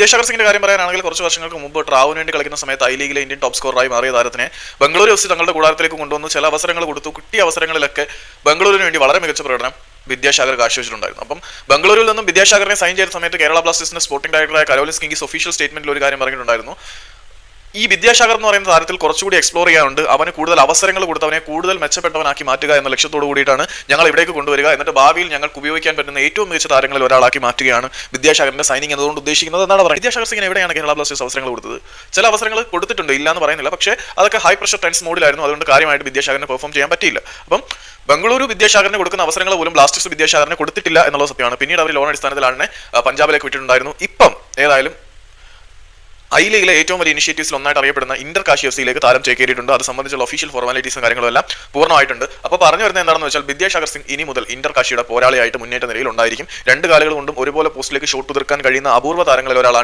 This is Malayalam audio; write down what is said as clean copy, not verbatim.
വിദ്യാസാഗർ സിംഗിന്റെ കാര്യം പറയാനാണെങ്കിൽ കുറച്ച് വർഷങ്ങൾക്ക് മുമ്പ് ട്രാവിന് വേണ്ടി കളിക്കുന്ന സമയത്ത് ഐ ലീഗിലെ ഇന്ത്യൻ ടോപ്പ് സ്കോറായി മാറിയ താരത്തിനെ ബംഗളൂരു എഫ് സി തങ്ങളുടെ കൂടാരത്തിലേക്ക് കൊണ്ടുവന്ന് ചില അവസരങ്ങൾ കൊടുത്തു. കിട്ടിയ അവസരങ്ങളിലൊക്കെ ബംഗളൂരുവിന് വേണ്ടി വളരെ മികച്ച പ്രകടനം വിദ്യാസാഗർ കാഴ്ചവെച്ചിട്ടുണ്ടായിരുന്നു. അപ്പം ബംഗളൂരുവിൽ നിന്നും വിദ്യാസാഗറിനെ സൈൻ ചെയ്ത സമയത്ത് കേരള ബ്ലാസ്റ്റേഴ്സിന്റെ സ്പോർട്ടിംഗ് ഡയറക്ടറായ കരോലിൻസ് കിംഗീസ് ഒഫീഷ്യൽ സ്റ്റേറ്റ്മെന്റിൽ ഒരു കാര്യം പറഞ്ഞിട്ടുണ്ടായിരുന്നു. ഈ വിദ്യാസാഗർ എന്ന് പറയുന്ന താരത്തിൽ കുറച്ചുകൂടി എക്സ്പ്ലോർ ചെയ്യാനുണ്ട്, അവന് കൂടുതൽ അവസരങ്ങൾ കൊടുത്ത് അവനെ കൂടുതൽ മെച്ചപ്പെട്ടവനാക്കി മാറ്റുക എന്ന ലക്ഷ്യത്തോടു കൂടിയിട്ടാണ് ഞങ്ങൾ ഇവിടേക്ക് കൊണ്ടുവരിക. എന്നിട്ട് ഭാവിയിൽ ഞങ്ങൾക്ക് ഉപയോഗിക്കാൻ പറ്റുന്ന ഏറ്റവും മികച്ച താരങ്ങളിൽ ഒരാളാക്കി മാറ്റുകയാണ് വിദ്യാസാഗറിന്റെ സൈനിങ് എന്നതുകൊണ്ട് ഉദ്ദേശിക്കുന്നത് എന്നാണ് പറയുന്നത്. വിദ്യാസാഗർ സിംഗിന് എവിടെയാണ് കേരള ബ്ലാസ്റ്റേഴ്സ് അവസരങ്ങൾ കൊടുത്തത്? ചില അവസരങ്ങൾ കൊടുത്തിട്ടുണ്ട്, ഇല്ല എന്ന് പറയുന്നില്ല. പക്ഷേ അതൊക്കെ ഹൈ പ്രഷർ ടെൻസ് മോഡിലായിരുന്നു. അതുകൊണ്ട് കാര്യമായിട്ട് വിദ്യാസാഗറിന് പെർഫോം ചെയ്യാൻ പറ്റിയില്ല. അപ്പം ബംഗളൂരു വിദ്യാസാഗറിന് കൊടുക്കുന്ന അവസരങ്ങൾ പോലും ബ്ലാസ്റ്റേഴ്സ് വിദ്യാസാഗറിനെ കൊടുത്തിട്ടില്ല എന്നുള്ള സത്യമാണ്. പിന്നീട് അവർ ലോൺ അടിസ്ഥാനത്തിലാണ് പഞ്ചാബിലേക്ക് വിട്ടിട്ടുണ്ടായിരുന്നു. ഇപ്പം ഏതായാലും ഐ ലീഗിലെ ഏറ്റവും വലിയ ഇനിഷ്യേറ്റീവ്സിൽ ഒന്നായിട്ട് അറിയപ്പെടുന്ന ഇന്റർ കാശി എഫ് സിയിലേക്ക് താരം ചേക്കേറിയിട്ടുണ്ട്. അത് സംബന്ധിച്ചുള്ള ഒഫീഷ്യൽ ഫോർമാലിറ്റീസും കാര്യങ്ങളും എല്ലാം പൂർണ്ണമായിട്ടുണ്ട്. അപ്പോൾ പറഞ്ഞു വരുന്നത് എന്താണെന്ന് വെച്ചാൽ വിദ്യാസാഗർ സിംഗ് ഇനി മുതൽ ഇന്റർ കാശിയുടെ പോരാളിയായിട്ട് മുന്നേറ്റ നിലയിൽ ഉണ്ടായിരിക്കും. രണ്ട് കാലുകൾ കൊണ്ടും ഒരുപോലെ പോസ്റ്റിലേക്ക് ഷോട്ട് ഉതിർക്കാൻ കഴിയുന്ന അപൂർവ്വ താരങ്ങളിൽ ഒരാളാണ്